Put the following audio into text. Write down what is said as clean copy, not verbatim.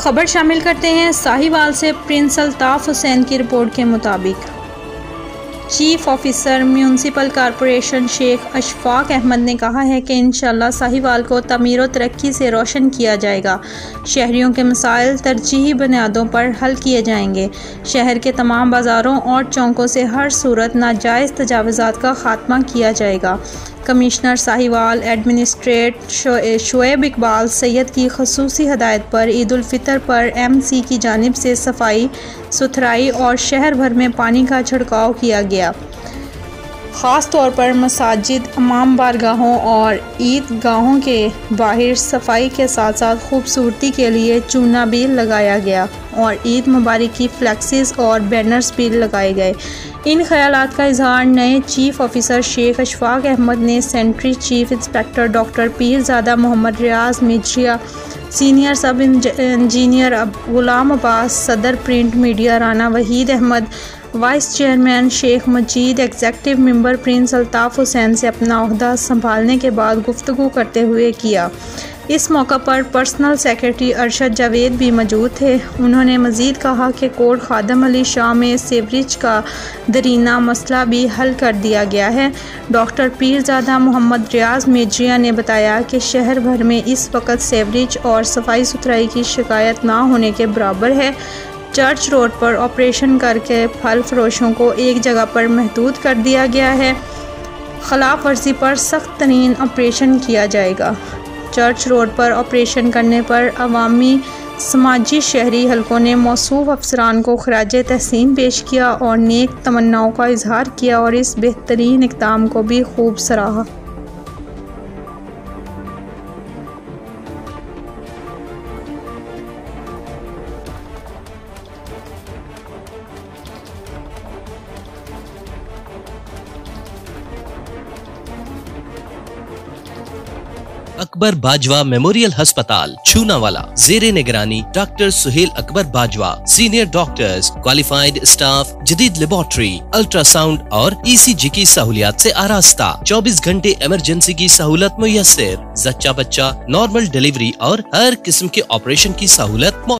खबर शामिल करते हैं साहिवाल से। प्रिंस अल्ताफ हुसैन की रिपोर्ट के मुताबिक chief officer municipal corporation Sheikh Ashfaq Ahmed ने कहा है कि इंशाअल्लाह साहिवाल को तमीर व तरक्की से रोशन किया जाएगा। शहरियों के मसाइल तरजीही बुनियादों पर हल किए जाएंगे। शहर के तमाम बाज़ारों और चौकों से हर सूरत नाजायज़ तजावुज़ात का खात्मा किया जाएगा। कमिश्नर साहिवाल एडमिनिस्ट्रेट शोएब इकबाल सैयद की खसूसी हदायत पर ईद उल फितर पर MC की जानिब से सफाई सुथराई और शहर भर में पानी का छिड़काव किया गया। ख़ास तौर पर मसाजिद, इमाम बारगाहों और ईदगाहों के बाहर सफाई के साथ साथ खूबसूरती के लिए चूना भी लगाया गया और ईद मुबारक की फ्लैक्सेस और बैनर्स भी लगाए गए। इन ख्यालात का इजहार नए चीफ ऑफिसर शेख अशफाक अहमद ने sanitary chief inspector doctor Peerzada Mohammad Riyaz Mirzia, senior sub engineer Ghulam Abbas, सदर print media Rana Waheed Ahmed, vice chairman Sheikh Majeed, executive member prince Altaf Hussain से अपना ओहदा संभालने के बाद गुफ्तगू करते हुए किया। इस मौका पर पर्सनल सेक्रेटरी अरशद जावेद भी मौजूद थे। उन्होंने मज़ीद कहा कि कोट खादम अली शाह में सेवरेज का दरीना मसला भी हल कर दिया गया है। डॉक्टर पीरजादा मोहम्मद रियाज मिर्जिया ने बताया कि शहर भर में इस वक्त सेवरेज और सफाई सुथराई की शिकायत ना होने के बराबर है। चर्च रोड पर ऑपरेशन करके फल फरोशों को एक जगह पर महदूद कर दिया गया है। खिलाफ वर्जी पर सख्त तरीन ऑपरेशन किया जाएगा। चर्च रोड पर ऑपरेशन करने पर अवामी समाजी शहरी हलकों ने मौसूफ अफसरान को खराजे तहसीन पेश किया और नेक तमन्नाओं का इजहार किया और इस बेहतरीन इक़दाम को भी खूब सराहा। अकबर बाजवा मेमोरियल अस्पताल छूनावाला, ज़ेरे निगरानी doctor Suhail Akbar Bajwa, senior doctors, qualified staff, जदीद लेबोरेटरी, अल्ट्रासाउंड और ECG की सहूलियात से आरास्ता। 24 घंटे इमरजेंसी की सहूलत मुयस्सर। जच्चा बच्चा, नॉर्मल डिलीवरी और हर किस्म के ऑपरेशन की सहूलत।